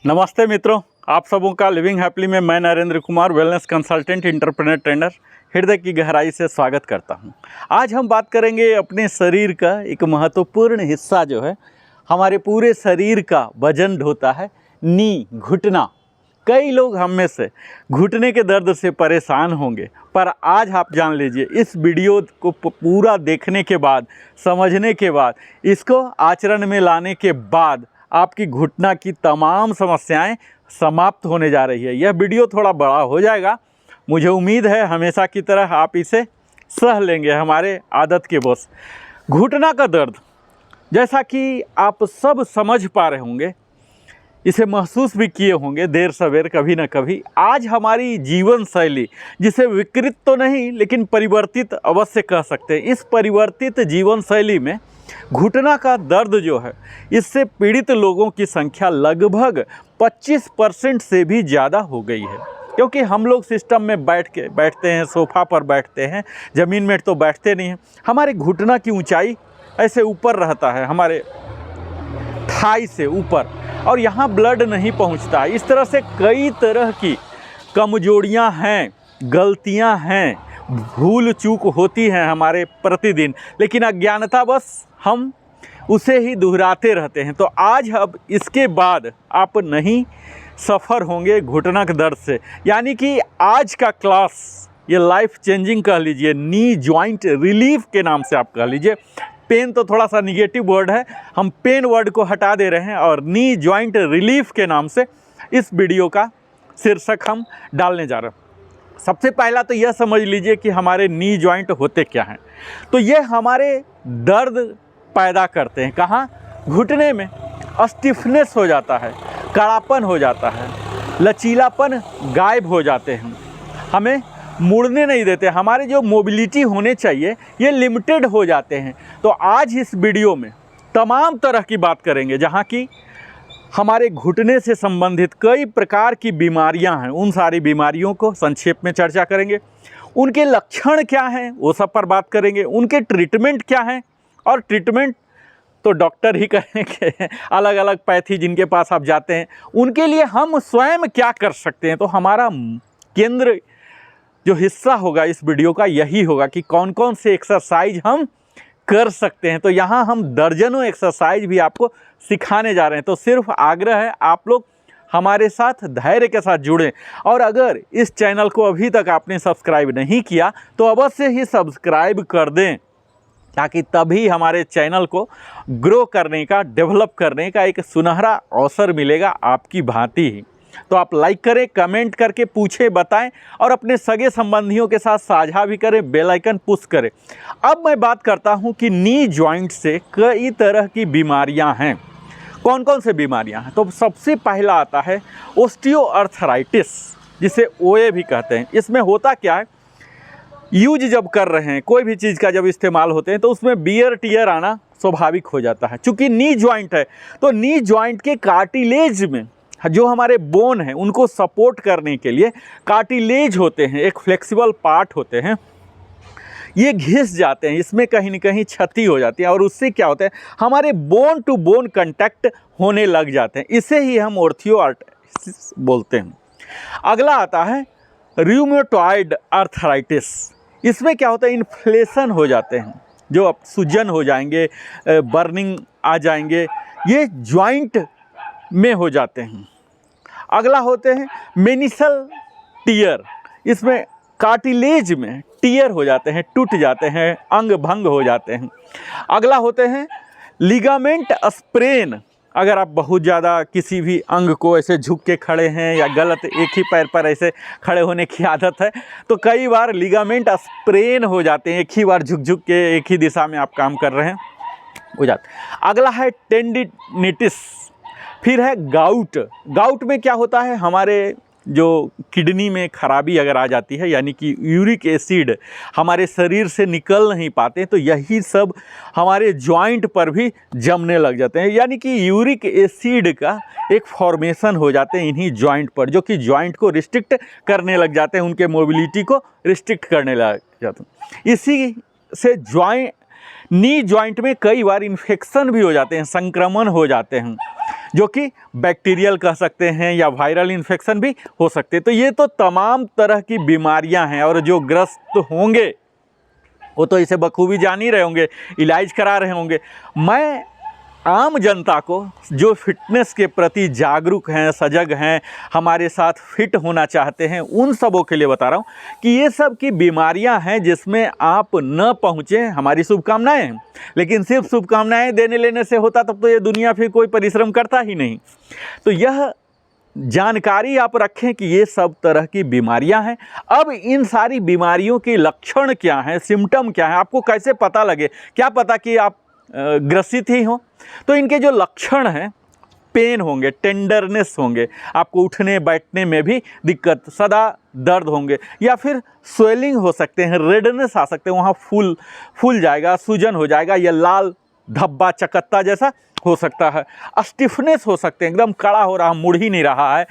नमस्ते मित्रों, आप सबों का लिविंग हैप्पीली में मैं Narendra Kumar wellness consultant entrepreneur trainer हृदय की गहराई से स्वागत करता हूं। आज हम बात करेंगे अपने शरीर का एक महत्वपूर्ण हिस्सा जो है हमारे पूरे शरीर का वजन ढोता है, नी घुटना। कई लोग हम में से घुटने के दर्द से परेशान होंगे, पर आज आप जान लीजिए इस वीडियो को पूरा देखने के बाद, समझने के बाद, इसको आचरण में लाने के बाद आपकी घुटना की तमाम समस्याएं समाप्त होने जा रही है। यह वीडियो थोड़ा बड़ा हो जाएगा, मुझे उम्मीद है हमेशा की तरह आप इसे सह लेंगे हमारे आदत के बस। घुटना का दर्द, जैसा कि आप सब समझ पा रहे होंगे, इसे महसूस भी किए होंगे देर सवेर कभी न कभी। आज हमारी जीवन शैली, जिसे विकृत तो नहीं लेकिन परिवर्तित अवश्य कह सकते हैं, इस परिवर्तित जीवन शैली में घुटना का दर्द जो है, इससे पीड़ित लोगों की संख्या लगभग 25% से भी ज़्यादा हो गई है। क्योंकि हम लोग सिस्टम में बैठते हैं, सोफ़ा पर बैठते हैं, ज़मीन में तो बैठते नहीं हैं। हमारे घुटना की ऊंचाई ऐसे ऊपर रहता है, हमारे थाई से ऊपर, और यहाँ ब्लड नहीं पहुँचता। इस तरह से कई तरह की कमजोरियाँ हैं, गलतियाँ हैं, भूल चूक होती हैं हमारे प्रतिदिन, लेकिन अज्ञानतावश हम उसे ही दोहराते रहते हैं। तो आज अब इसके बाद आप नहीं सफ़र होंगे घुटना के दर्द से। यानी कि आज का क्लास ये लाइफ चेंजिंग कह लीजिए, नी जॉइंट रिलीफ के नाम से आप कह लीजिए। पेन तो थोड़ा सा निगेटिव वर्ड है, हम पेन वर्ड को हटा दे रहे हैं और नी जॉइंट रिलीफ के नाम से इस वीडियो का शीर्षक हम डालने जा रहे हैं। सबसे पहला तो यह समझ लीजिए कि हमारे नी जॉइंट होते क्या हैं। तो ये हमारे दर्द पैदा करते हैं कहाँ? घुटने में स्टिफनेस हो जाता है, कड़ापन हो जाता है, लचीलापन गायब हो जाते हैं, हमें मुड़ने नहीं देते, हमारे जो मोबिलिटी होने चाहिए ये लिमिटेड हो जाते हैं। तो आज इस वीडियो में तमाम तरह की बात करेंगे, जहाँ की हमारे घुटने से संबंधित कई प्रकार की बीमारियां हैं। उन सारी बीमारियों को संक्षेप में चर्चा करेंगे। उनके लक्षण क्या हैं वो सब पर बात करेंगे। उनके ट्रीटमेंट क्या हैं, और ट्रीटमेंट तो डॉक्टर ही करेंगे, अलग अलग पैथी जिनके पास आप जाते हैं उनके लिए हम स्वयं क्या कर सकते हैं। तो हमारा केंद्र जो हिस्सा होगा इस वीडियो का यही होगा कि कौन कौन से एक्सरसाइज हम कर सकते हैं। तो यहाँ हम दर्जनों एक्सरसाइज भी आपको सिखाने जा रहे हैं। तो सिर्फ आग्रह है आप लोग हमारे साथ धैर्य के साथ जुड़ें, और अगर इस चैनल को अभी तक आपने सब्सक्राइब नहीं किया तो अवश्य ही सब्सक्राइब कर दें, ताकि तभी हमारे चैनल को ग्रो करने का, डेवलप करने का एक सुनहरा अवसर मिलेगा आपकी भांति ही। तो आप लाइक करें, कमेंट करके पूछें, बताएं, और अपने सगे संबंधियों के साथ साझा भी करें, बेल आइकन पुश करें। अब मैं बात करता हूं कि नी जॉइंट से कई तरह की बीमारियां हैं। कौन कौन से बीमारियां हैं? तो सबसे पहला आता है ऑस्टियोआर्थराइटिस, जिसे ओए भी कहते हैं। इसमें होता क्या है, यूज जब कर रहे हैं कोई भी चीज़ का, जब इस्तेमाल होते हैं तो उसमें बियर टियर आना स्वाभाविक हो जाता है। चूँकि नी जॉइंट है तो नी जॉइंट के कार्टिलेज में जो हमारे बोन हैं उनको सपोर्ट करने के लिए कार्टिलेज होते हैं, एक फ्लेक्सिबल पार्ट होते हैं, ये घिस जाते हैं, इसमें कहीं न कहीं क्षति हो जाती है, और उससे क्या होता है, हमारे बोन टू बोन कंटैक्ट होने लग जाते हैं। इसे ही हम ऑस्टियोआर्थराइटिस बोलते हैं। अगला आता है रूमेटॉइड आर्थराइटिस। इसमें क्या होता है, इन्फ्लेशन हो जाते हैं, जो अब सूजन हो जाएंगे, बर्निंग आ जाएंगे, ये जॉइंट में हो जाते हैं। अगला होते हैं मेनिसल टियर। इसमें कार्टिलेज में टियर हो जाते हैं, टूट जाते हैं, अंग भंग हो जाते हैं। अगला होते हैं लिगामेंट स्प्रेन। अगर आप बहुत ज़्यादा किसी भी अंग को ऐसे झुक के खड़े हैं, या गलत एक ही पैर पर ऐसे खड़े होने की आदत है, तो कई बार लिगामेंट स्प्रेन हो जाते हैं, एक ही बार झुक झुक के एक ही दिशा में आप काम कर रहे हैं, हो जाता। अगला है टेंडिनिटिस। फिर है गाउट। गाउट में क्या होता है, हमारे जो किडनी में खराबी अगर आ जाती है, यानी कि यूरिक एसिड हमारे शरीर से निकल नहीं पाते, तो यही सब हमारे जॉइंट पर भी जमने लग जाते हैं। यानी कि यूरिक एसिड का एक फॉर्मेशन हो जाते हैं इन्हीं जॉइंट पर, जो कि जॉइंट को रिस्ट्रिक्ट करने लग जाते हैं, उनके मोबिलिटी को रिस्ट्रिक्ट करने लग जाते हैं। इसी से नी जॉइंट में कई बार इन्फेक्शन भी हो जाते हैं, संक्रमण हो जाते हैं। जो कि बैक्टीरियल कह सकते हैं या वायरल इन्फेक्शन भी हो सकते हैं। तो ये तो तमाम तरह की बीमारियां हैं और जो ग्रस्त होंगे वो तो इसे बखूबी जान ही रहे होंगे, इलाज करा रहे होंगे। मैं आम जनता को जो फिटनेस के प्रति जागरूक हैं, सजग हैं, हमारे साथ फिट होना चाहते हैं, उन सबों के लिए बता रहा हूँ कि ये सब की बीमारियां हैं जिसमें आप न पहुँचें, हमारी शुभकामनाएं हैं। लेकिन सिर्फ शुभकामनाएं देने लेने से होता तब तो ये दुनिया फिर कोई परिश्रम करता ही नहीं। तो यह जानकारी आप रखें कि ये सब तरह की बीमारियां हैं। अब इन सारी बीमारियों के लक्षण क्या हैं, सिम्टम क्या हैं, आपको कैसे पता लगे, क्या पता कि आप ग्रसित ही हों। तो इनके जो लक्षण हैं, पेन होंगे, टेंडरनेस होंगे, आपको उठने बैठने में भी दिक्कत, सदा दर्द होंगे, या फिर स्वेलिंग हो सकते हैं, रेडनेस आ सकते हैं, वहाँ फूल जाएगा, सूजन हो जाएगा, या लाल धब्बा चकत्ता जैसा हो सकता है। स्टिफनेस हो सकते हैं, एकदम कड़ा हो रहा, मुड़ ही नहीं रहा है।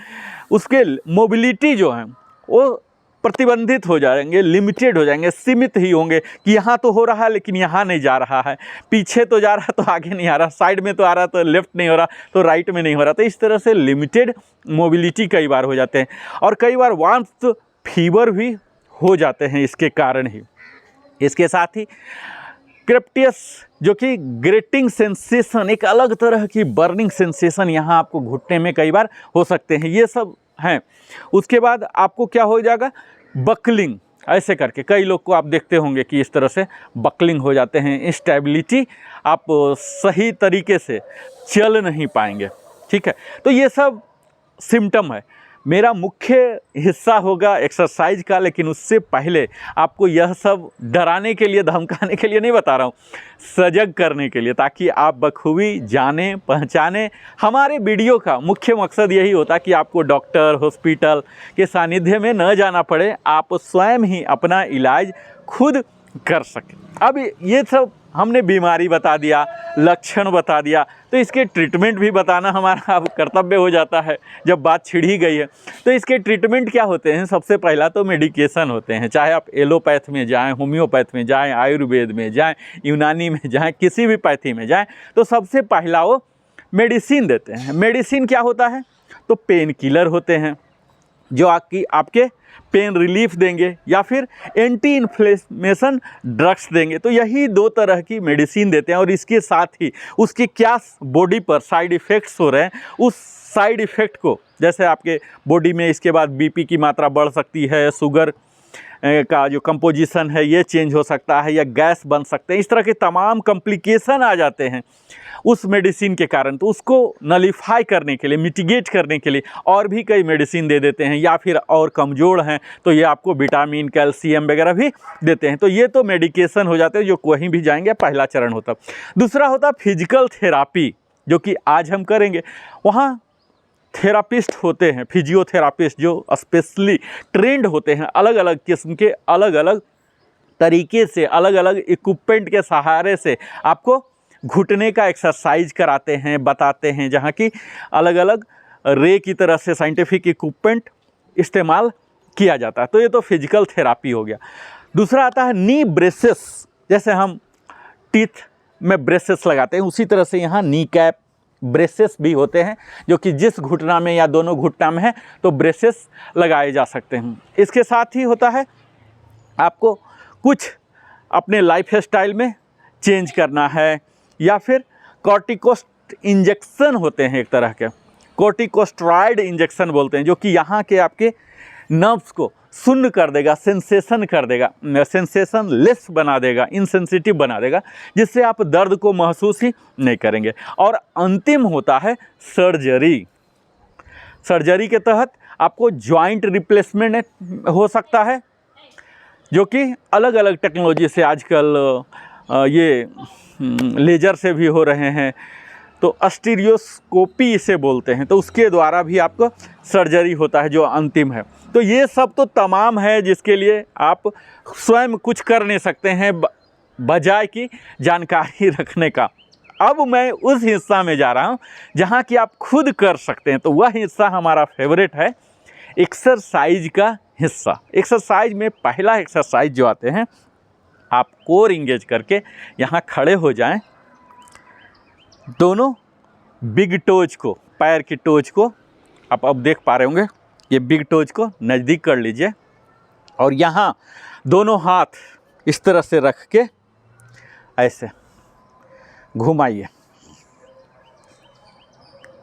उसके मोबिलिटी जो है वो प्रतिबंधित हो जाएंगे, लिमिटेड हो जाएंगे, सीमित ही होंगे कि यहाँ तो हो रहा है लेकिन यहाँ नहीं जा रहा है, पीछे तो जा रहा तो आगे नहीं आ रहा, साइड में तो आ रहा तो लेफ्ट नहीं हो रहा, तो राइट में नहीं हो रहा। तो इस तरह से लिमिटेड मोबिलिटी कई बार हो जाते हैं, और कई बार वार्मथ फीवर भी हो जाते हैं इसके कारण ही। इसके साथ ही क्रेप्टियस जो कि ग्रेटिंग सेंसेशन, एक अलग तरह की बर्निंग सेंसेशन यहाँ आपको घुटने में कई बार हो सकते हैं, ये सब हैं। उसके बाद आपको क्या हो जाएगा, बकलिंग, ऐसे करके कई लोग को आप देखते होंगे कि इस तरह से बकलिंग हो जाते हैं, इंस्टेबिलिटी, आप सही तरीके से चल नहीं पाएंगे। ठीक है, तो ये सब सिम्टम है। मेरा मुख्य हिस्सा होगा एक्सरसाइज का, लेकिन उससे पहले आपको यह सब डराने के लिए, धमकाने के लिए नहीं बता रहा हूँ, सजग करने के लिए, ताकि आप बखूबी जाने पहचाने। हमारे वीडियो का मुख्य मकसद यही होता है कि आपको डॉक्टर, हॉस्पिटल के सानिध्य में न जाना पड़े, आप स्वयं ही अपना इलाज खुद कर सकें। अब ये सब हमने बीमारी बता दिया, लक्षण बता दिया, तो इसके ट्रीटमेंट भी बताना हमारा अब कर्तव्य हो जाता है जब बात छिड़ ही गई है। तो इसके ट्रीटमेंट क्या होते हैं? सबसे पहला तो मेडिकेशन होते हैं, चाहे आप एलोपैथ में जाएं, होम्योपैथ में जाएं, आयुर्वेद में जाएं, यूनानी में जाएं, किसी भी पैथी में जाएं, तो सबसे पहला वो मेडिसिन देते हैं। मेडिसिन क्या होता है? तो पेन किलर होते हैं जो आपके पेन रिलीफ देंगे, या फिर एंटी इन्फ्लेमेशन ड्रग्स देंगे। तो यही दो तरह की मेडिसिन देते हैं, और इसके साथ ही उसके क्या बॉडी पर साइड इफ़ेक्ट्स हो रहे हैं, उस साइड इफ़ेक्ट को, जैसे आपके बॉडी में इसके बाद बीपी की मात्रा बढ़ सकती है, शुगर का जो कंपोजिशन है ये चेंज हो सकता है, या गैस बन सकते हैं, इस तरह के तमाम कॉम्प्लिकेशन आ जाते हैं उस मेडिसिन के कारण। तो उसको नलीफाई करने के लिए, मिटिगेट करने के लिए और भी कई मेडिसिन दे देते हैं, या फिर और कमज़ोर हैं तो ये आपको विटामिन, कैल्शियम वगैरह भी देते हैं। तो ये तो मेडिकेशन हो जाते हैं जो कहीं भी जाएंगे, पहला चरण होता। दूसरा होता फिजिकल थेरापी, जो कि आज हम करेंगे। वहाँ थेरापिस्ट होते हैं, फिजियोथेरापिस्ट, जो स्पेशली ट्रेंड होते हैं, अलग अलग किस्म के, अलग अलग तरीके से, अलग अलग इक्विपमेंट के सहारे से आपको घुटने का एक्सरसाइज कराते हैं, बताते हैं, जहाँ की अलग अलग रे की तरह से साइंटिफिक इक्विपमेंट इस्तेमाल किया जाता है। तो ये तो फिजिकल थेरापी हो गया। दूसरा आता है नी ब्रेसेस, जैसे हम टीथ में ब्रेसेस लगाते हैं, उसी तरह से यहाँ नी कैप ब्रेसेस भी होते हैं, जो कि जिस घुटना में या दोनों घुटना में है तो ब्रेसेस लगाए जा सकते हैं। इसके साथ ही होता है आपको कुछ अपने लाइफ स्टाइल में चेंज करना है, या फिर कॉर्टिकोस्ट इंजेक्शन होते हैं, एक तरह के कॉर्टिकोस्टेरॉइड इंजेक्शन बोलते हैं, जो कि यहाँ के आपके नर्व्स को शून्य कर देगा, सेंसेशन कर देगा, सेंसेशन लेस बना देगा, इनसेंसिटिव बना देगा, जिससे आप दर्द को महसूस ही नहीं करेंगे। और अंतिम होता है सर्जरी। सर्जरी के तहत आपको जॉइंट रिप्लेसमेंट हो सकता है, जो कि अलग अलग टेक्नोलॉजी से आजकल ये लेज़र से भी हो रहे हैं, तो स्टीरियोस्कोपी इसे बोलते हैं, तो उसके द्वारा भी आपको सर्जरी होता है जो अंतिम है। तो ये सब तो तमाम है जिसके लिए आप स्वयं कुछ कर नहीं सकते हैं बजाय कि जानकारी रखने का। अब मैं उस हिस्सा में जा रहा हूँ जहाँ कि आप खुद कर सकते हैं। तो वह हिस्सा हमारा फेवरेट है, एक्सरसाइज का हिस्सा। एक्सरसाइज में पहला एक्सरसाइज जो आते हैं, आप कोर इंगेज करके यहाँ खड़े हो जाएं, दोनों बिग टोज को, पैर की टोज को आप अब देख पा रहे होंगे, ये बिग टोज को नज़दीक कर लीजिए और यहाँ दोनों हाथ इस तरह से रख के ऐसे घुमाइए,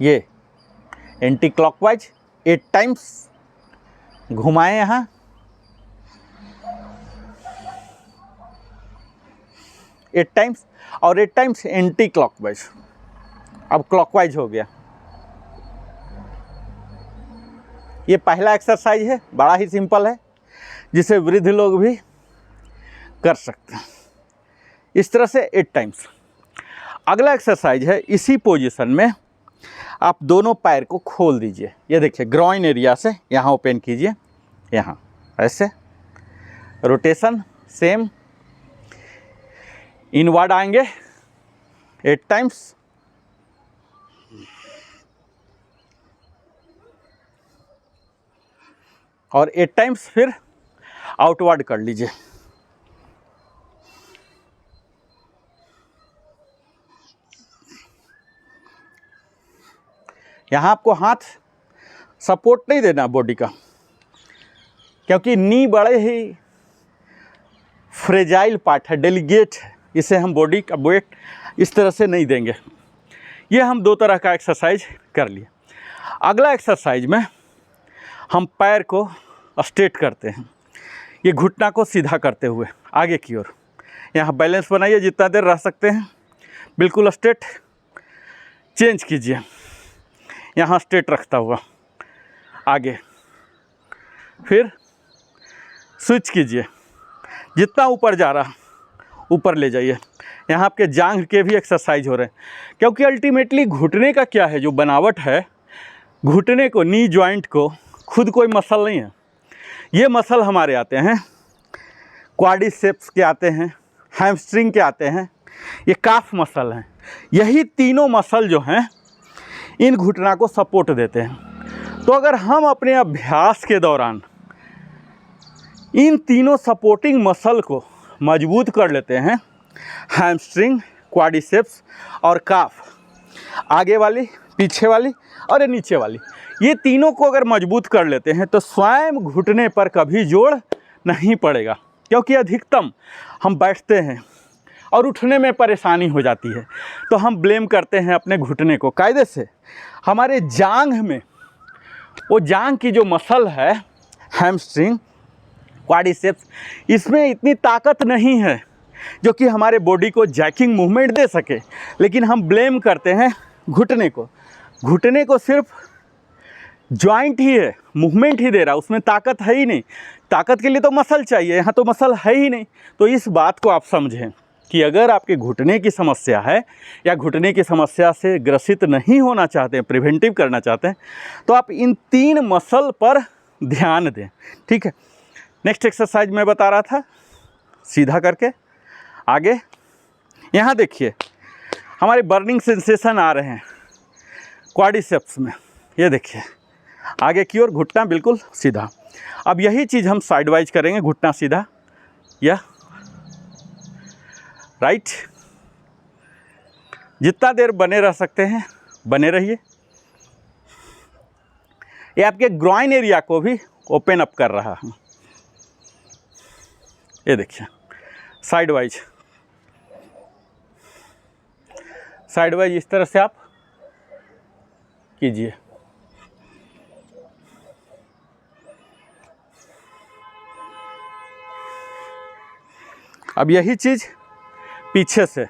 ये एंटी क्लॉकवाइज 8 टाइम्स घुमाएं यहाँ, 8 टाइम्स और 8 टाइम्स एंटी क्लॉकवाइज। अब क्लॉकवाइज हो गया। ये पहला एक्सरसाइज है, बड़ा ही सिंपल है, जिसे वृद्ध लोग भी कर सकते हैं। इस तरह से 8 टाइम्स। अगला एक्सरसाइज है, इसी पोजीशन में आप दोनों पैर को खोल दीजिए। ये देखिए ग्रॉइन एरिया से यहाँ ओपन कीजिए, यहाँ ऐसे रोटेशन सेम, इनवर्ड आएंगे 8 टाइम्स, और 8 टाइम्स फिर आउटवर्ड कर लीजिए। यहाँ आपको हाथ सपोर्ट नहीं देना बॉडी का, क्योंकि नी बड़े ही फ्रेजाइल पार्ट है, डेलिकेट है, इसे हम बॉडी का वेट इस तरह से नहीं देंगे। ये हम 2 तरह का एक्सरसाइज कर लिए। अगला एक्सरसाइज में हम पैर को स्ट्रेट करते हैं, ये घुटना को सीधा करते हुए आगे की ओर। यहाँ बैलेंस बनाइए जितना देर रह सकते हैं, बिल्कुल स्ट्रेट, चेंज कीजिए, यहाँ स्ट्रेट रखता हुआ आगे, फिर स्विच कीजिए, जितना ऊपर जा रहा ऊपर ले जाइए। यहाँ आपके जांघ के भी एक्सरसाइज हो रहे हैं, क्योंकि अल्टीमेटली घुटने का क्या है, जो बनावट है घुटने को, नी जॉइंट को खुद कोई मसल नहीं है। ये मसल हमारे आते हैं क्वाड्रिसेप्स के, आते हैं हैमस्ट्रिंग के, आते हैं ये काफ मसल हैं। यही तीनों मसल जो हैं इन घुटना को सपोर्ट देते हैं। तो अगर हम अपने अभ्यास के दौरान इन तीनों सपोर्टिंग मसल को मजबूत कर लेते हैं, हैमस्ट्रिंग, क्वाड्रिसेप्स और काफ, आगे वाली, पीछे वाली और ये नीचे वाली, ये तीनों को अगर मजबूत कर लेते हैं तो स्वयं घुटने पर कभी जोड़ नहीं पड़ेगा। क्योंकि अधिकतम हम बैठते हैं और उठने में परेशानी हो जाती है, तो हम ब्लेम करते हैं अपने घुटने को। कायदे से हमारे जांघ में, वो जांघ की जो मसल है हैमस्ट्रिंग, क्वाड्रिसेप्स, इसमें इतनी ताकत नहीं है जो कि हमारे बॉडी को जैकिंग मूवमेंट दे सके, लेकिन हम ब्लेम करते हैं घुटने को। घुटने को सिर्फ जॉइंट ही है, मूवमेंट ही दे रहा, उसमें ताकत है ही नहीं। ताकत के लिए तो मसल चाहिए, यहाँ तो मसल है ही नहीं। तो इस बात को आप समझें कि अगर आपके घुटने की समस्या है या घुटने की समस्या से ग्रसित नहीं होना चाहते हैं, प्रिवेंटिव करना चाहते हैं, तो आप इन 3 मसल पर ध्यान दें। ठीक है, नेक्स्ट एक्सरसाइज मैं बता रहा था, सीधा करके आगे। यहाँ देखिए हमारे बर्निंग सेंसेशन आ रहे हैं क्वाड्रिसेप्स में, ये देखिए आगे की ओर, घुटना बिल्कुल सीधा। अब यही चीज़ हम साइड वाइज करेंगे, घुटना सीधा या राइट। जितना देर बने रह सकते हैं बने रहिए। ये आपके ग्रॉइन एरिया को भी ओपन अप कर रहा है। ये देखिए साइड वाइज, साइड वाइज इस तरह से आप कीजिए। अब यही चीज़ पीछे से,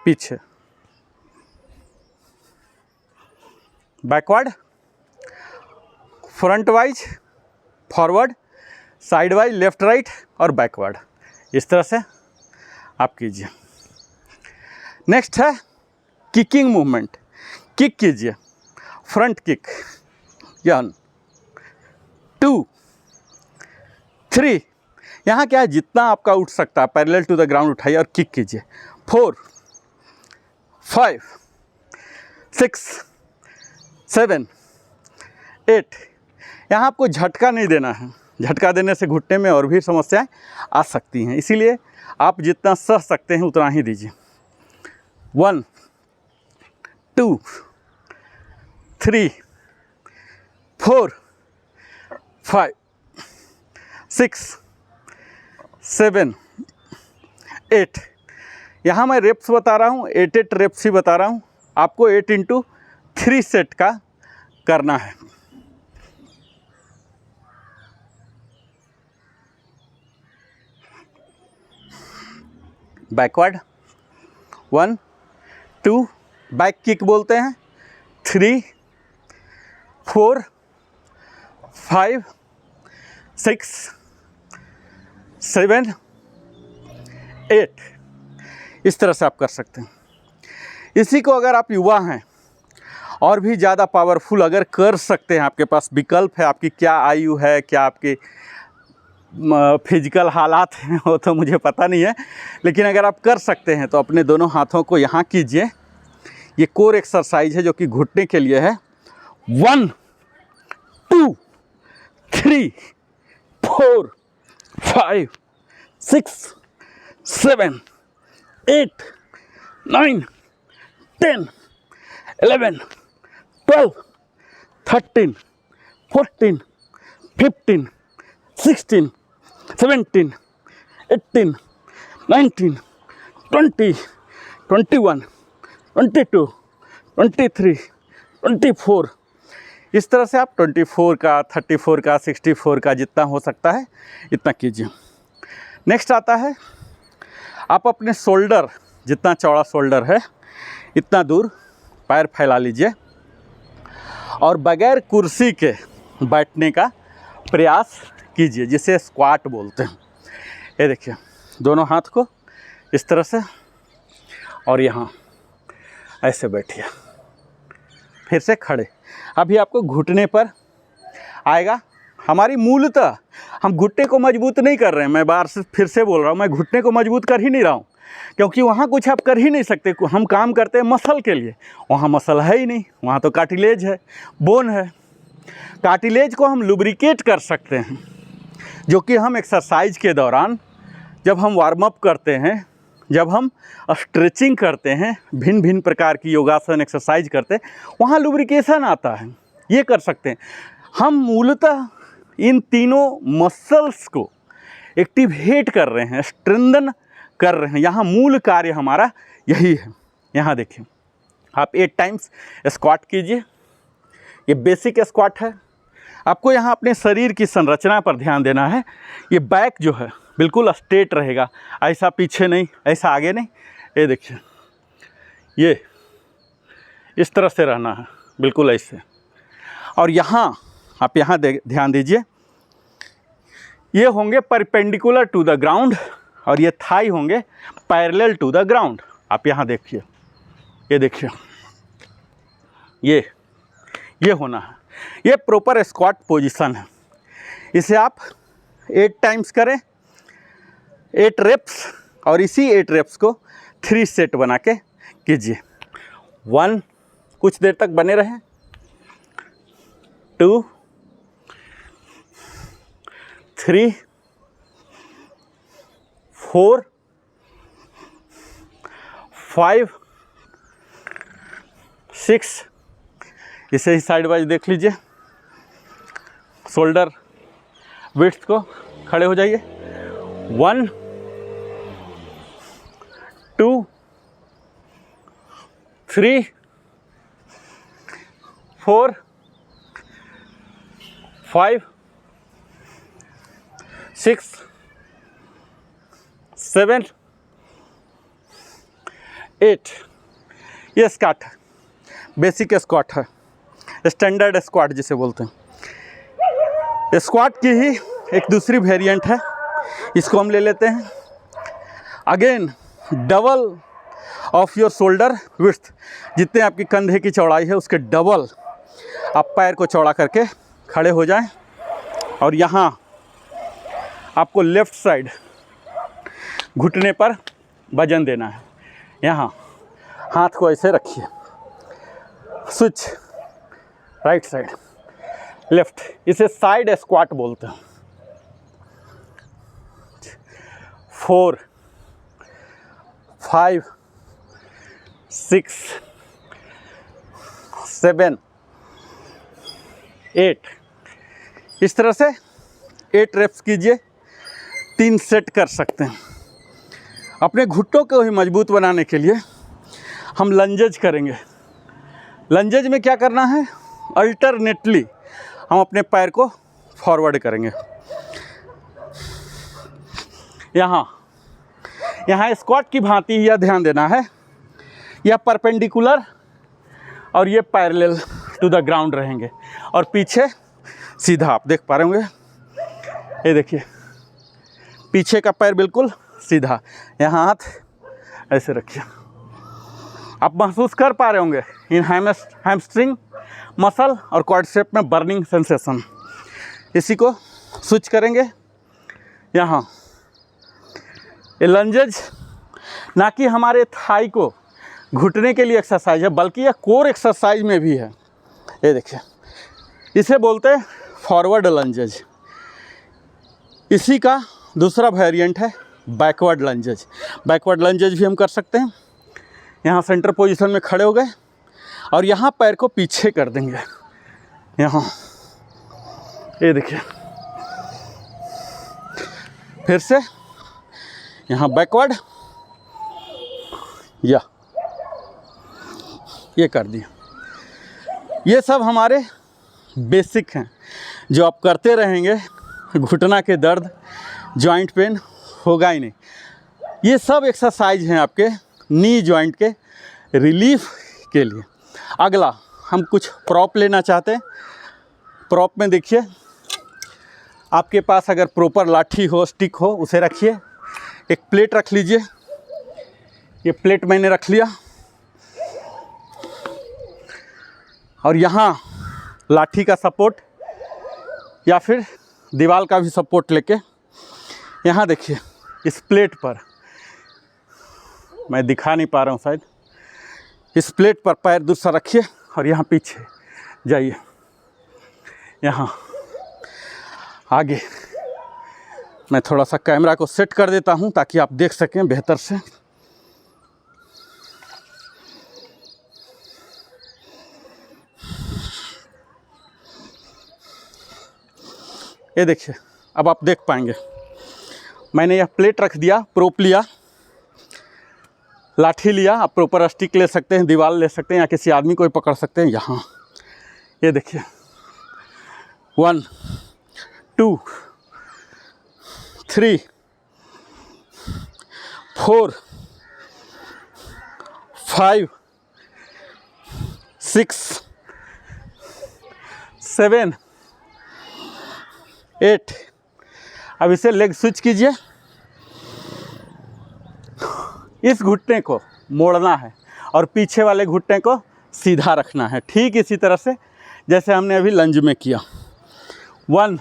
पीछे, backward, front wise, forward, side wise, left right और बैकवर्ड, इस तरह से आप कीजिए। नेक्स्ट है किकिंग मूवमेंट। किक कीजिए, फ्रंट किक, 1 2 3। यहाँ क्या है, जितना आपका उठ सकता है पैरेलल टू द ग्राउंड उठाइए और किक कीजिए। 4 5 6 7 8। यहाँ आपको झटका नहीं देना है, झटका देने से घुटने में और भी समस्याएं आ सकती हैं, इसीलिए आप जितना सह सकते हैं उतना ही दीजिए। 1 2 3 4 5 6 7 8। यहाँ मैं रेप्स बता रहा हूँ, 8 रेप्स ही बता रहा हूँ। आपको 8 × 3 सेट का करना है। बैकवर्ड 1 2, बैक किक बोलते हैं, 3 4 5 6 7 8। इस तरह से आप कर सकते हैं। इसी को अगर आप युवा हैं और भी ज़्यादा पावरफुल अगर कर सकते हैं, आपके पास विकल्प है, आपकी क्या आयु है, क्या आपके फिजिकल हालात हैं, वो तो मुझे पता नहीं है, लेकिन अगर आप कर सकते हैं तो अपने दोनों हाथों को यहाँ कीजिए। ये कोर एक्सरसाइज है जो कि घुटने के लिए है। 1 2 3 4 5 6 7 8 9 10 11 12 13 14 15 16 17 18 19 20 21 22 23 24। इस तरह से आप 24 का, 34 का, 64 का जितना हो सकता है इतना कीजिए। नेक्स्ट आता है, आप अपने शोल्डर, जितना चौड़ा शोल्डर है इतना दूर पैर फैला लीजिए और बगैर कुर्सी के बैठने का प्रयास कीजिए, जिसे स्क्वाट बोलते हैं। ये देखिए, दोनों हाथ को इस तरह से और यहाँ ऐसे बैठिए, फिर से खड़े। अभी आपको घुटने पर आएगा। हमारी मूलतः हम घुटने को मजबूत नहीं कर रहे हैं। मैं बार से फिर से बोल रहा हूँ, मैं घुटने को मजबूत कर ही नहीं रहा हूँ, क्योंकि वहाँ कुछ आप कर ही नहीं सकते। हम काम करते हैं मसल के लिए, वहाँ मसल है ही नहीं, वहाँ तो कार्टिलेज है, बोन है। कार्टिलेज को हम लुब्रिकेट कर सकते हैं, जो कि हम एक्सरसाइज के दौरान जब हम वार्म अप करते हैं, जब हम स्ट्रेचिंग करते हैं, भिन्न भिन्न प्रकार की योगासन एक्सरसाइज करते हैं, वहाँ लुब्रिकेशन आता है। ये कर सकते हैं। हम मूलतः इन तीनों मसल्स को एक्टिवेट कर रहे हैं, स्ट्रेंथन कर रहे हैं। यहाँ मूल कार्य हमारा यही है। यहाँ देखिए, आप 8 टाइम्स स्क्वाट कीजिए। ये बेसिक स्क्वाट है। आपको यहाँ अपने शरीर की संरचना पर ध्यान देना है। ये बैक जो है बिल्कुल स्ट्रेट रहेगा, ऐसा पीछे नहीं, ऐसा आगे नहीं। ये देखिए, ये इस तरह से रहना है, बिल्कुल ऐसे। और यहाँ आप यहाँ ध्यान दीजिए, ये होंगे परपेंडिकुलर टू द ग्राउंड और ये थाई होंगे पैरेलल टू द ग्राउंड। आप यहाँ देखिए, ये देखिए, ये होना है। ये प्रॉपर स्क्वाट पोजीशन है। इसे आप 8 टाइम्स करें, 8 रेप्स, और इसी 8 रेप्स को 3 सेट बना के कीजिए। 1, कुछ देर तक बने रहें। 2 3 4 5 6। इसे ही साइड वाइज देख लीजिए। शोल्डर विड्थ को खड़े हो जाइए। 1 2 3 4 5 6 7 8। ये स्क्वाट है, बेसिक स्क्वाट है, स्टैंडर्ड स्क्वाट जिसे बोलते हैं। स्क्वाट की ही एक दूसरी वेरिएंट है, इसको हम ले लेते हैं। Again double of your shoulder width, जितने आपकी कंधे की चौड़ाई है उसके डबल आप पैर को चौड़ा करके खड़े हो जाएं। और यहाँ आपको लेफ़्ट साइड घुटने पर वजन देना है। यहाँ हाथ को ऐसे रखिए, स्विच राइट साइड लेफ्ट, इसे साइड स्क्वाट बोलते हैं। 4 5 6 7 8। इस तरह से 8 रेप्स कीजिए। 3 सेट कर सकते हैं। अपने घुटनों को ही मजबूत बनाने के लिए हम लंजेज करेंगे। लंजेज में क्या करना है, अल्टरनेटली हम अपने पैर को फॉरवर्ड करेंगे। यहाँ स्क्वाट की भांति यह ध्यान देना है, यह परपेंडिकुलर और ये पैरेलल टू द ग्राउंड रहेंगे और पीछे सीधा। आप देख पा रहे होंगे, ये देखिए पीछे का पैर बिल्कुल सीधा। यहाँ हाथ ऐसे रखिए। आप महसूस कर पा रहे होंगे इन हैमस्ट्रिंग मसल और क्वाड्रिसेप में बर्निंग सेंसेशन। इसी को स्विच करेंगे। यहाँ ये लंजेज ना कि हमारे थाई को घुटने के लिए एक्सरसाइज है, बल्कि यह कोर एक्सरसाइज में भी है। ये देखिए, इसे बोलते हैं फॉरवर्ड लंजेज। इसी का दूसरा वेरिएंट है बैकवर्ड लंजेज। बैकवर्ड लंजेज भी हम कर सकते हैं। यहाँ सेंटर पोजीशन में खड़े हो गए और यहाँ पैर को पीछे कर देंगे। यहाँ ये देखिए, फिर से यहाँ बैकवर्ड, या ये कर दिया। ये सब हमारे बेसिक हैं जो आप करते रहेंगे। घुटना के दर्द, जॉइंट पेन होगा ही नहीं। ये सब एक्सरसाइज हैं आपके नी जॉइंट के रिलीफ के लिए। अगला हम कुछ प्रॉप लेना चाहते हैं। प्रॉप में देखिए, आपके पास अगर प्रॉपर लाठी हो, स्टिक हो, उसे रखिए। एक प्लेट रख लीजिए। ये प्लेट मैंने रख लिया और यहाँ लाठी का सपोर्ट या फिर दीवार का भी सपोर्ट लेके यहाँ देखिए, इस प्लेट पर, मैं दिखा नहीं पा रहा हूँ शायद, इस प्लेट पर पैर दूसरा रखिए और यहाँ पीछे जाइए। यहाँ आगे मैं थोड़ा सा कैमरा को सेट कर देता हूँ ताकि आप देख सकें बेहतर से। ये देखिए, अब आप देख पाएंगे मैंने यह प्लेट रख दिया, प्रोप लिया, लाठी लिया। आप प्रॉपर स्टिक ले सकते हैं, दीवार ले सकते हैं या किसी आदमी को भी पकड़ सकते हैं। यहाँ ये देखिए, 1 2 3 4 5 6 7 8। अब इसे लेग स्विच कीजिए। इस घुटने को मोड़ना है और पीछे वाले घुटने को सीधा रखना है, ठीक इसी तरह से जैसे हमने अभी लंज में किया। 1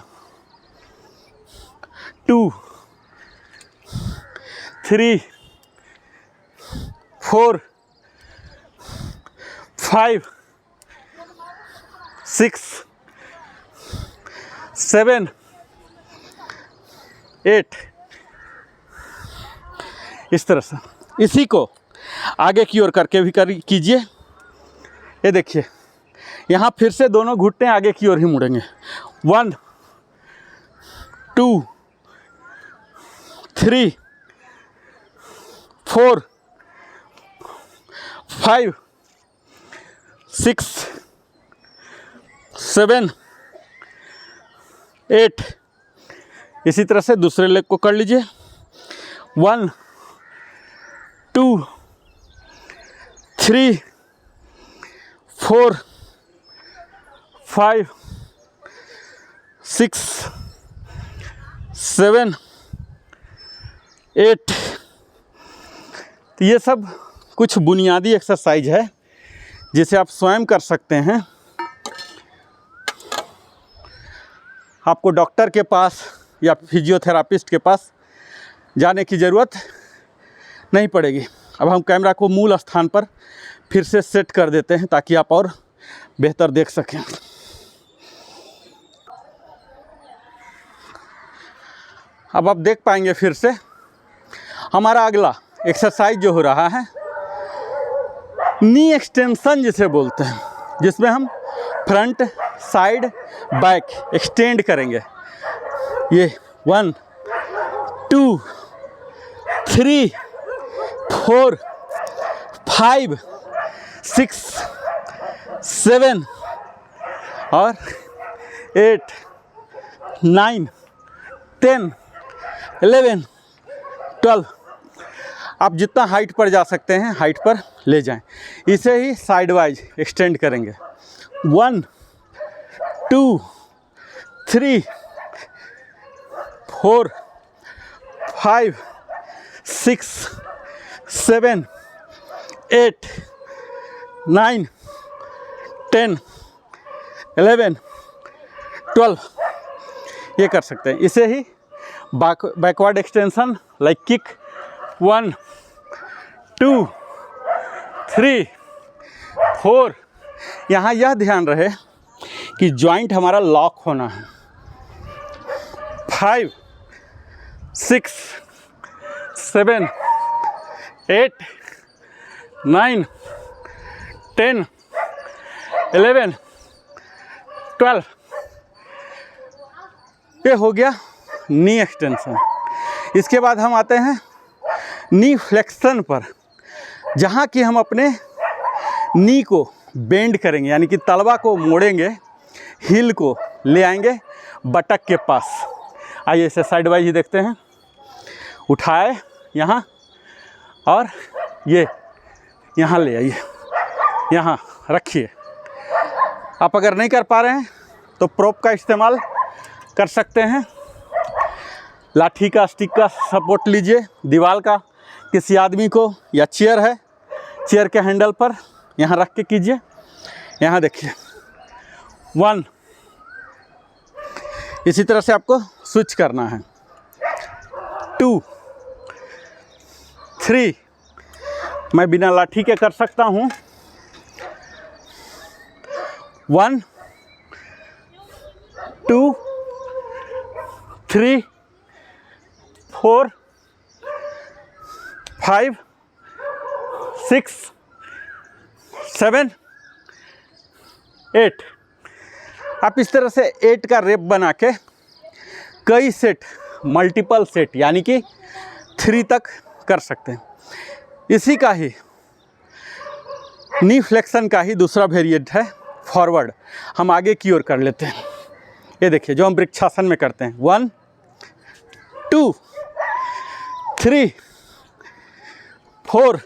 2 3 4 5 6 7 8। इस तरह से इसी को आगे की ओर करके भी कीजिए। ये देखिए, यहाँ फिर से दोनों घुटने आगे की ओर ही मुड़ेंगे। 1 2 3 4 5 6 7 8। इसी तरह से दूसरे लेग को कर लीजिए। 1 2 3 4 5 6 7 8। तो ये सब कुछ बुनियादी एक्सरसाइज है जिसे आप स्वयं कर सकते हैं। आपको डॉक्टर के पास या फिजियोथेरापिस्ट के पास जाने की ज़रूरत नहीं पड़ेगी। अब हम कैमरा को मूल स्थान पर फिर से सेट कर देते हैं ताकि आप और बेहतर देख सकें। अब आप देख पाएंगे फिर से हमारा अगला एक्सरसाइज जो हो रहा है नी एक्सटेंशन जिसे बोलते हैं, जिसमें हम फ्रंट साइड बैक एक्सटेंड करेंगे। ये 1 2 3 4 5 6 7 और 8 9 10 11 12। आप जितना हाइट पर जा सकते हैं हाइट पर ले जाएं। इसे ही साइड वाइज एक्सटेंड करेंगे। 1 2 3 4 5 6 7 8 9 10 11 12 ये कर सकते हैं। इसे ही बैकवर्ड एक्सटेंशन लाइक किक 1 2 3 4। यहाँ यह ध्यान रहे कि जॉइंट हमारा लॉक होना है। 5 6 7 8 9 10 11 12। ये हो गया नी एक्सटेंशन। इसके बाद हम आते हैं नी फ्लेक्शन पर, जहाँ कि हम अपने नी को बेंड करेंगे, यानी कि तलवा को मोड़ेंगे, हिल को ले आएंगे बटक के पास। आइए इसे साइड वाइज ही देखते हैं। उठाए यहाँ और ये यहाँ ले आइए, यहाँ रखिए। आप अगर नहीं कर पा रहे हैं तो प्रोप का इस्तेमाल कर सकते हैं। लाठी का, स्टिक का सपोर्ट लीजिए, दीवार का, किसी आदमी को, या चेयर है, चेयर के हैंडल पर यहाँ रख के कीजिए। यहाँ देखिए 1। इसी तरह से आपको स्विच करना है। 2 3। मैं बिना लाठी के कर सकता हूँ। 1 2 3 4 5 6 7 8। आप इस तरह से 8 का रेप बना के कई सेट, मल्टीपल सेट यानी कि 3 तक कर सकते हैं। इसी का ही नी फ्लेक्शन का ही दूसरा वेरिएंट है फॉरवर्ड। हम आगे की ओर कर लेते हैं। ये देखिए जो हम वृक्षासन में करते हैं। 1 2 3 4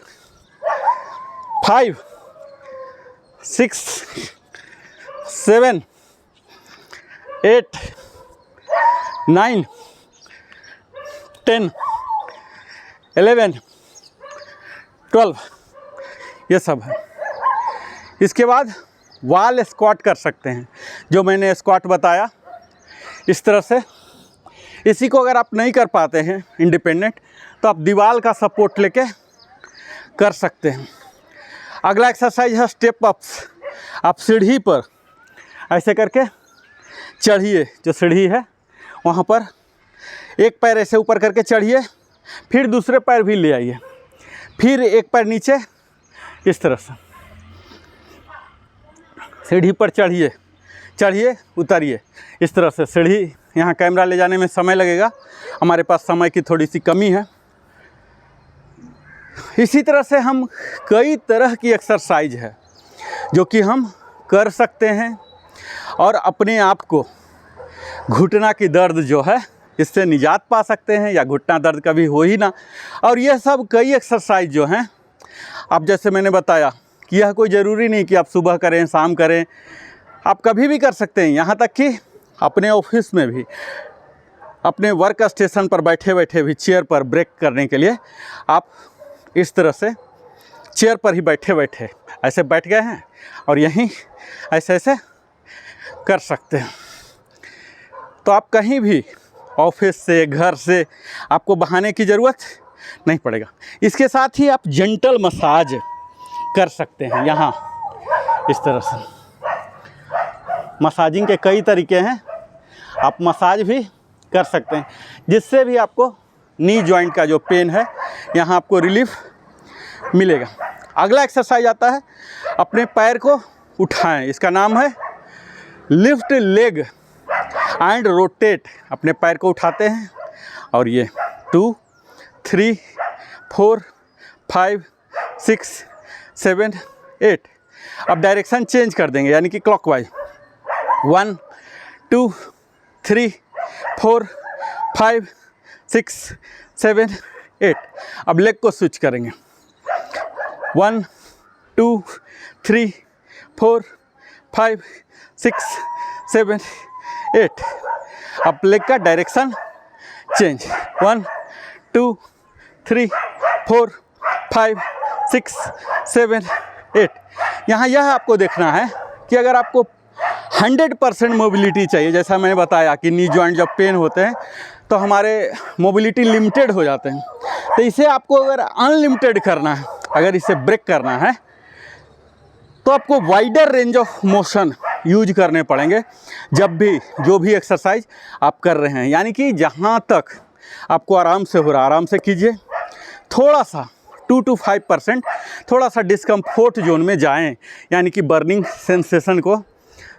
5 6 7 8 9 10 11 12। ये सब है। इसके बाद वॉल स्क्वाट कर सकते हैं, जो मैंने स्क्वाट बताया इस तरह से। इसी को अगर आप नहीं कर पाते हैं इंडिपेंडेंट, तो आप दीवार का सपोर्ट लेके कर सकते हैं। अगला एक्सरसाइज है स्टेप अप्स। आप सीढ़ी पर ऐसे करके चढ़िए, जो सीढ़ी है वहाँ पर एक पैर ऐसे ऊपर करके चढ़िए, फिर दूसरे पैर भी ले आइए, फिर एक पैर नीचे, इस तरह से सीढ़ी पर चढ़िए, चढ़िए उतरिए, इस तरह से सीढ़ी। यहाँ कैमरा ले जाने में समय लगेगा, हमारे पास समय की थोड़ी सी कमी है। इसी तरह से हम कई तरह की एक्सरसाइज है जो कि हम कर सकते हैं और अपने आप को घुटना की दर्द जो है इससे निजात पा सकते हैं, या घुटना दर्द कभी हो ही ना। और यह सब कई एक्सरसाइज जो हैं, अब जैसे मैंने बताया कि यह कोई ज़रूरी नहीं कि आप सुबह करें शाम करें, आप कभी भी कर सकते हैं। यहाँ तक कि अपने ऑफिस में भी, अपने वर्क स्टेशन पर बैठे बैठे भी, चेयर पर ब्रेक करने के लिए आप इस तरह से चेयर पर ही बैठे बैठे ऐसे बैठ गए हैं और यहीं ऐसे ऐसे कर सकते हैं। तो आप कहीं भी, ऑफिस से, घर से, आपको बहाने की ज़रूरत नहीं पड़ेगा। इसके साथ ही आप जेंटल मसाज कर सकते हैं। यहाँ इस तरह से मसाजिंग के कई तरीके हैं, आप मसाज भी कर सकते हैं, जिससे भी आपको नी जॉइंट का जो पेन है यहाँ आपको रिलीफ मिलेगा। अगला एक्सरसाइज आता है, अपने पैर को उठाएं। इसका नाम है लिफ्ट लेग एंड रोटेट। अपने पैर को उठाते हैं और ये 2, 3, 4, 5, 6, 7, 8। अब डायरेक्शन चेंज कर देंगे, यानी कि क्लॉकवाइज। 1, 2, 3, 4, 5, 6, 7, 8। अब लेग को स्विच करेंगे। 1, 2, 3, 4, 5, 6, 7, 8। अब लेग का डायरेक्शन चेंज। 1, 2, 3, 4, 5, 6, 7, 8। यहाँ यह आपको देखना है कि अगर आपको 100% मोबिलिटी चाहिए, जैसा मैंने बताया कि नी जॉइंट जब पेन होते हैं तो हमारे मोबिलिटी लिमिटेड हो जाते हैं, तो इसे आपको अगर अनलिमिटेड करना है, अगर इसे ब्रेक करना है, तो आपको wider range of motion use करने पड़ेंगे जब भी जो भी एक्सरसाइज आप कर रहे हैं। यानी कि जहाँ तक आपको आराम से हो रहा, आराम से कीजिए। थोड़ा सा 2 to 5% थोड़ा सा डिस्कम्फोर्ट जोन में जाएं, यानी कि बर्निंग सेंसेशन को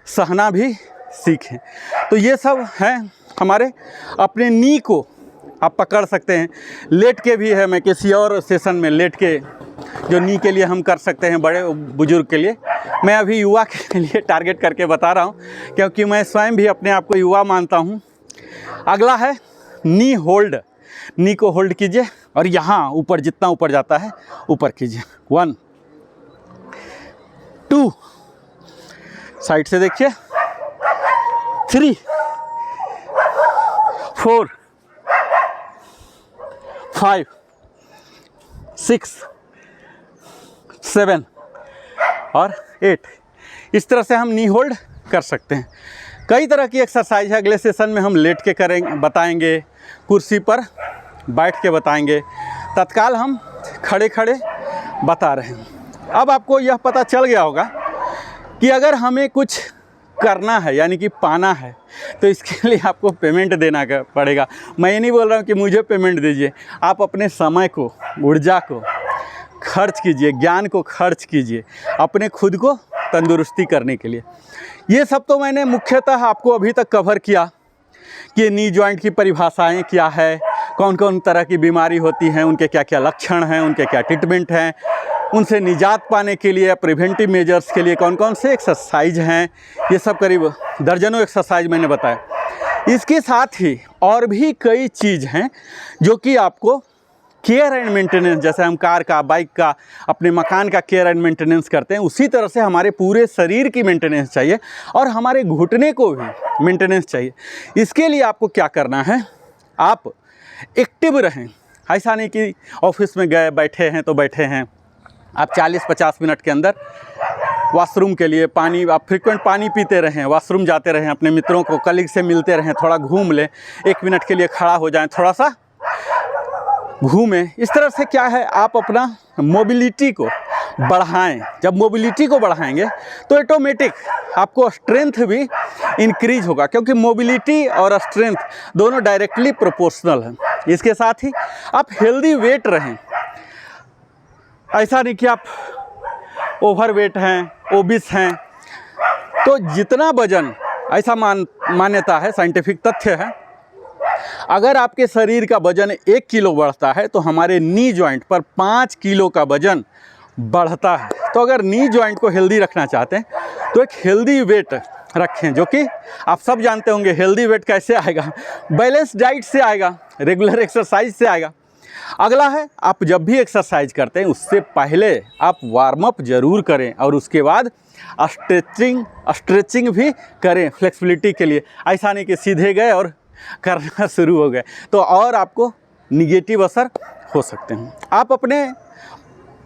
सहना भी सीखें। तो ये सब हैं हमारे। अपने नी को आप पकड़ सकते हैं, लेट के भी है। मैं किसी और सेशन में लेट के जो नी के लिए हम कर सकते हैं बड़े बुजुर्ग के लिए, मैं अभी युवा के लिए टारगेट करके बता रहा हूँ, क्योंकि मैं स्वयं भी अपने आप को युवा मानता हूँ। अगला है नी होल्ड। नी को होल्ड कीजिए और यहाँ ऊपर, जितना ऊपर जाता है ऊपर कीजिए। 1, 2, साइड से देखिए, 3, 4, 5, 6, 7 और 8। इस तरह से हम नी होल्ड कर सकते हैं। कई तरह की एक्सरसाइज है, अगले सेशन में हम लेट के करेंगे, बताएंगे, कुर्सी पर बैठ के बताएंगे, तत्काल हम खड़े खड़े बता रहे हैं। अब आपको यह पता चल गया होगा कि अगर हमें कुछ करना है, यानी कि पाना है, तो इसके लिए आपको पेमेंट देना पड़ेगा। मैं ये नहीं बोल रहा हूँ कि मुझे पेमेंट दीजिए, आप अपने समय को, ऊर्जा को खर्च कीजिए, ज्ञान को खर्च कीजिए अपने खुद को तंदुरुस्ती करने के लिए। ये सब तो मैंने मुख्यतः आपको अभी तक कवर किया कि नी जॉइंट की परिभाषाएं क्या है, कौन कौन तरह की बीमारी होती हैं, उनके क्या क्या लक्षण हैं, उनके क्या ट्रीटमेंट हैं, उनसे निजात पाने के लिए प्रिवेंटिव मेजर्स के लिए कौन कौन से एक्सरसाइज हैं। ये सब करीब दर्जनों एक्सरसाइज मैंने बताया। इसके साथ ही और भी कई चीज़ हैं जो कि आपको केयर एंड मेंटेनेंस, जैसे हम कार का, बाइक का, अपने मकान का केयर एंड मेंटेनेंस करते हैं, उसी तरह से हमारे पूरे शरीर की मेंटेनेंस चाहिए और हमारे घुटने को भी मेंटेनेंस चाहिए। इसके लिए आपको क्या करना है, आप एक्टिव रहें। ऐसा नहीं कि ऑफिस में गए, बैठे हैं तो बैठे हैं। आप 40-50 मिनट के अंदर वॉशरूम के लिए पानी, आप फ्रीक्वेंट पानी पीते रहें, वॉशरूम जाते रहें, अपने मित्रों को, कलीग से मिलते रहें, थोड़ा घूम लें, 1 मिनट के लिए खड़ा हो जाएं, थोड़ा सा घूमें। इस तरह से क्या है, आप अपना मोबिलिटी को बढ़ाएं। जब मोबिलिटी को बढ़ाएंगे तो ऑटोमेटिक आपको स्ट्रेंथ भी इंक्रीज होगा, क्योंकि मोबिलिटी और स्ट्रेंथ दोनों डायरेक्टली प्रोपोर्शनल हैं। इसके साथ ही आप हेल्दी वेट रहें। ऐसा नहीं कि आप ओवर वेट हैं, ओबिस हैं। तो जितना वजन, ऐसा मान्यता है, साइंटिफिक तथ्य है, अगर आपके शरीर का वजन 1 किलो बढ़ता है तो हमारे नी जॉइंट पर 5 किलो का वजन बढ़ता है। तो अगर नी जॉइंट को हेल्दी रखना चाहते हैं तो एक हेल्दी वेट रखें, जो कि आप सब जानते होंगे। हेल्दी वेट कैसे आएगा? बैलेंस डाइट से आएगा, रेगुलर एक्सरसाइज से आएगा। अगला है, आप जब भी एक्सरसाइज करते हैं उससे पहले आप वार्म अप ज़रूर करें और उसके बाद स्ट्रेचिंग भी करें फ्लेक्सिबिलिटी के लिए। ऐसा नहीं कि सीधे गए और करना शुरू हो गए, तो और आपको निगेटिव असर हो सकते हैं। आप अपने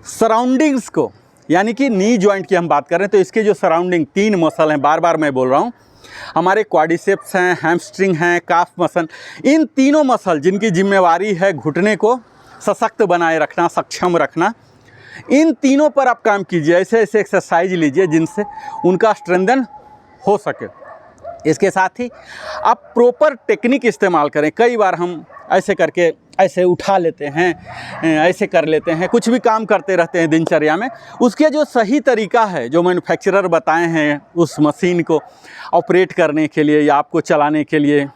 सराउंडिंग्स को, यानी कि नी जॉइंट की हम बात करें तो इसके जो सराउंडिंग 3 मसल हैं, बार बार मैं बोल रहा हूँ, हमारे क्वाड्रिसेप्स हैं, हैमस्ट्रिंग हैं, काफ मसल। इन तीनों मसल जिनकी जिम्मेवारी है घुटने को सशक्त बनाए रखना, सक्षम रखना, इन तीनों पर आप काम कीजिए। ऐसे ऐसे एक्सरसाइज लीजिए जिनसे उनका स्ट्रेंथन हो सके। इसके साथ ही आप प्रॉपर टेक्निक इस्तेमाल करें। कई बार हम ऐसे करके ऐसे उठा लेते हैं, ऐसे कर लेते हैं, कुछ भी काम करते रहते हैं दिनचर्या में, उसके जो सही तरीका है जो मैन्युफैक्चरर बताए हैं उस मशीन को ऑपरेट करने के लिए या आपको चलाने के लिए,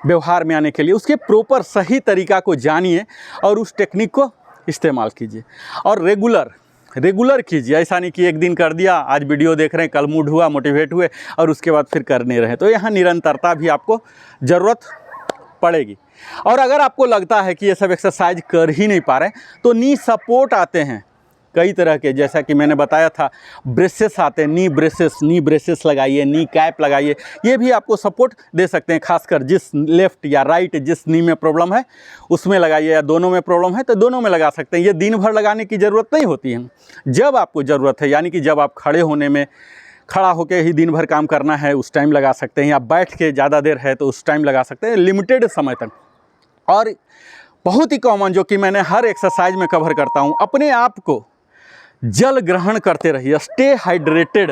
व्यवहार में आने के लिए, उसके प्रॉपर सही तरीका को जानिए और उस टेक्निक को इस्तेमाल कीजिए और रेगुलर कीजिए। ऐसा नहीं कि एक दिन कर दिया, आज वीडियो देख रहे हैं, कल मूड हुआ, मोटिवेट हुए और उसके बाद फिर कर नहीं रहे। तो यहाँ निरंतरता भी आपको ज़रूरत पड़ेगी। और अगर आपको लगता है कि ये सब एक्सरसाइज कर ही नहीं पा रहे हैं तो नी सपोर्ट आते हैं कई तरह के, जैसा कि मैंने बताया था, ब्रेसेस आते हैं, नी ब्रेसेस लगाइए, नी कैप लगाइए, ये भी आपको सपोर्ट दे सकते हैं। खासकर जिस लेफ़्ट या राइट जिस नी में प्रॉब्लम है उसमें लगाइए, या दोनों में प्रॉब्लम है तो दोनों में लगा सकते हैं। ये दिन भर लगाने की ज़रूरत नहीं होती है, जब आपको ज़रूरत है, यानी कि जब आप खड़ा होकर ही दिन भर काम करना है उस टाइम लगा सकते हैं, या बैठ के ज़्यादा देर है तो उस टाइम लगा सकते हैं, लिमिटेड समय तक। और बहुत ही कॉमन जो कि मैंने हर एक्सरसाइज में कवर करता हूँ, अपने आप को जल ग्रहण करते रहिए। स्टे हाइड्रेटेड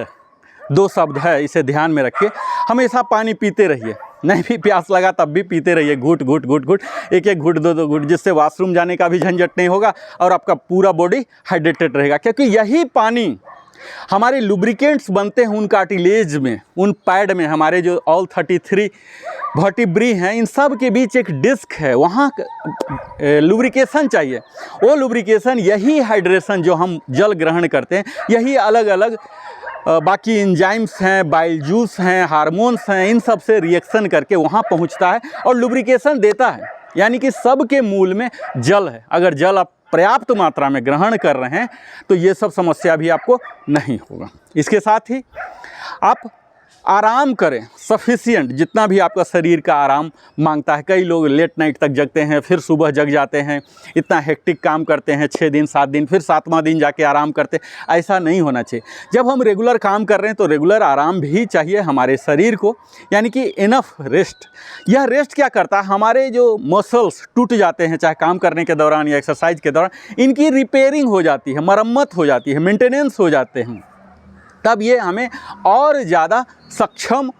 2 शब्द है, इसे ध्यान में रखिए। हमेशा पानी पीते रहिए, नहीं भी प्यास लगा तब भी पीते रहिए, घुट घुट घुट घुट, एक एक घुट 2 घुट, जिससे वॉशरूम जाने का भी झंझट नहीं होगा और आपका पूरा बॉडी हाइड्रेटेड रहेगा। क्योंकि यही पानी हमारे लुब्रिकेंट्स बनते हैं उन कार्टिलेज में, उन पैड में, हमारे जो ऑल 33 वर्टिब्री हैं, इन सब के बीच एक डिस्क है, वहाँ लुब्रिकेशन चाहिए। वो लुब्रिकेशन, यही हाइड्रेशन जो हम जल ग्रहण करते हैं, यही अलग अलग बाकी एंजाइम्स हैं, बाइल जूस हैं, हार्मोन्स हैं, इन सब से रिएक्शन करके वहाँ पहुँचता है और लुब्रिकेशन देता है। यानी कि सब के मूल में जल है। अगर जल आप पर्याप्त मात्रा में ग्रहण कर रहे हैं तो ये सब समस्या भी आपको नहीं होगा। इसके साथ ही आप आराम करें, सफिशिएंट, जितना भी आपका शरीर का आराम मांगता है। कई लोग लेट नाइट तक जगते हैं, फिर सुबह जग जाते हैं, इतना हेक्टिक काम करते हैं 6 दिन 7 दिन, फिर 7वां दिन जाके आराम करते हैं। ऐसा नहीं होना चाहिए। जब हम रेगुलर काम कर रहे हैं तो रेगुलर आराम भी चाहिए हमारे शरीर को, यानी कि इनफ रेस्ट। यह रेस्ट क्या करता है, हमारे जो मसल्स टूट जाते हैं चाहे काम करने के दौरान या एक्सरसाइज के दौरान, इनकी रिपेयरिंग हो जाती है, मरम्मत हो जाती है, मेंटेनेंस हो जाते हैं। तब ये हमें और ज़्यादा सक्षम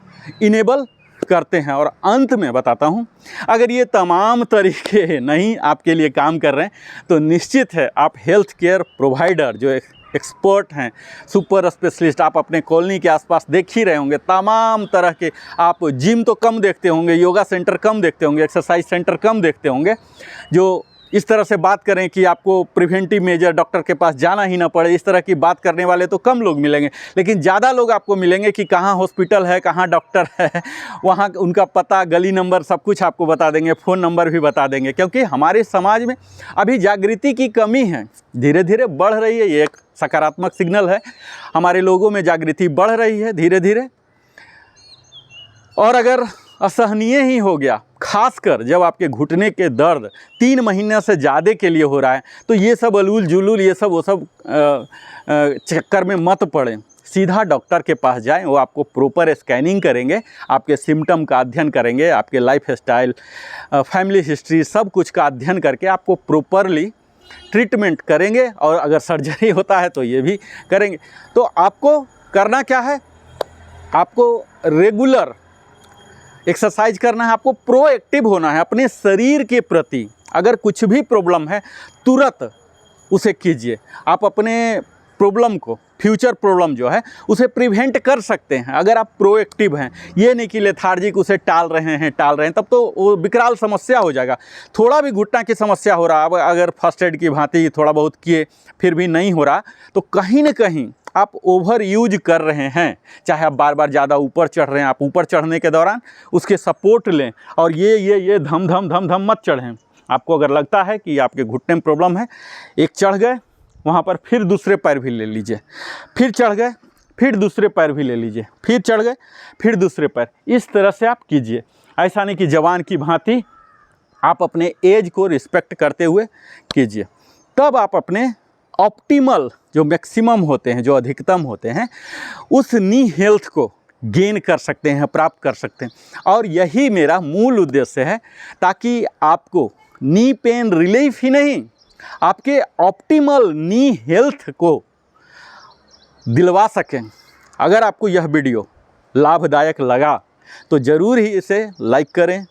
इनेबल करते हैं। और अंत में बताता हूँ, अगर ये तमाम तरीके नहीं आपके लिए काम कर रहे हैं तो निश्चित है आप हेल्थ केयर प्रोवाइडर जो एक्सपर्ट हैं, सुपर स्पेशलिस्ट, आप अपने कॉलोनी के आसपास देख ही रहे होंगे। तमाम तरह के, आप जिम तो कम देखते होंगे, योगा सेंटर कम देखते होंगे, एक्सरसाइज सेंटर कम देखते होंगे, जो इस तरह से बात करें कि आपको प्रिवेंटिव मेजर, डॉक्टर के पास जाना ही ना पड़े, इस तरह की बात करने वाले तो कम लोग मिलेंगे। लेकिन ज़्यादा लोग आपको मिलेंगे कि कहाँ हॉस्पिटल है, कहाँ डॉक्टर है, वहाँ उनका पता, गली नंबर, सब कुछ आपको बता देंगे, फ़ोन नंबर भी बता देंगे। क्योंकि हमारे समाज में अभी जागृति की कमी है, धीरे धीरे बढ़ रही है। ये एक सकारात्मक सिग्नल है, हमारे लोगों में जागृति बढ़ रही है धीरे धीरे। और अगर असहनीय ही हो गया, खासकर जब आपके घुटने के दर्द 3 महीने से ज़्यादा के लिए हो रहा है, तो ये सब अलूल जुलूल, ये सब वो सब चक्कर में मत पड़ें। सीधा डॉक्टर के पास जाएं, वो आपको प्रॉपर स्कैनिंग करेंगे, आपके सिम्टम का अध्ययन करेंगे, आपके लाइफ स्टाइल, फैमिली हिस्ट्री, सब कुछ का अध्ययन करके आपको प्रॉपरली ट्रीटमेंट करेंगे। और अगर सर्जरी होता है तो ये भी करेंगे। तो आपको करना क्या है, आपको रेगुलर एक्सरसाइज करना है, आपको प्रोएक्टिव होना है अपने शरीर के प्रति। अगर कुछ भी प्रॉब्लम है तुरंत उसे कीजिए। आप अपने प्रॉब्लम को, फ्यूचर प्रॉब्लम जो है, उसे प्रिवेंट कर सकते हैं अगर आप प्रोएक्टिव हैं। ये नहीं कि लेथार्जिक उसे टाल रहे हैं, तब तो वो विकराल समस्या हो जाएगा। थोड़ा भी घुटना की समस्या हो रहा, अब अगर फर्स्ट एड की भांति थोड़ा बहुत किए फिर भी नहीं हो रहा, तो कहीं ना कहीं आप ओवर यूज कर रहे हैं। चाहे आप बार बार ज़्यादा ऊपर चढ़ रहे हैं, आप ऊपर चढ़ने के दौरान उसके सपोर्ट लें और ये धम धम मत चढ़ें। आपको अगर लगता है कि आपके घुटने में प्रॉब्लम है, एक चढ़ गए, वहाँ पर फिर दूसरे पैर भी ले लीजिए, फिर चढ़ गए, फिर दूसरे पैर भी ले लीजिए, फिर चढ़ गए, फिर दूसरे पैर। इस तरह से आप कीजिए। ऐसा नहीं कि जवान की भांति, आप अपने एज को रिस्पेक्ट करते हुए कीजिए। तब आप अपने ऑप्टिमल, जो मैक्सिमम होते हैं, जो अधिकतम होते हैं, उस नी हेल्थ को गेन कर सकते हैं, प्राप्त कर सकते हैं। और यही मेरा मूल उद्देश्य है, ताकि आपको नी पेन रिलीफ ही नहीं, आपके ऑप्टिमल नी हेल्थ को दिलवा सकें। अगर आपको यह वीडियो लाभदायक लगा तो ज़रूर ही इसे लाइक करें,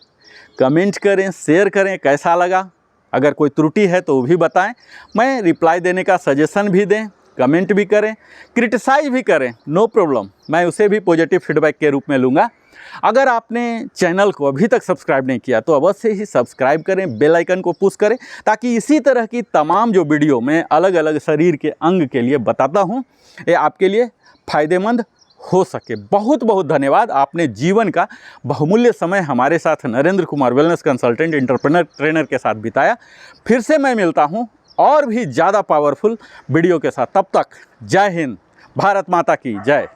कमेंट करें, शेयर करें। कैसा लगा अगर कोई त्रुटि है तो वो भी बताएं, मैं रिप्लाई देने का सजेशन भी दें, कमेंट भी करें, क्रिटिसाइज भी करें, नो प्रॉब्लम, मैं उसे भी पॉजिटिव फीडबैक के रूप में लूँगा। अगर आपने चैनल को अभी तक सब्सक्राइब नहीं किया तो अवश्य ही सब्सक्राइब करें, बेल आइकन को पुश करें, ताकि इसी तरह की तमाम जो वीडियो मैं अलग अलग शरीर के अंग के लिए बताता हूँ ये आपके लिए फ़ायदेमंद हो सके। बहुत बहुत धन्यवाद, आपने जीवन का बहुमूल्य समय हमारे साथ Narendra Kumar wellness consultant entrepreneur trainer के साथ बिताया। फिर से मैं मिलता हूँ और भी ज़्यादा पावरफुल वीडियो के साथ। तब तक जय हिंद, भारत माता की जय।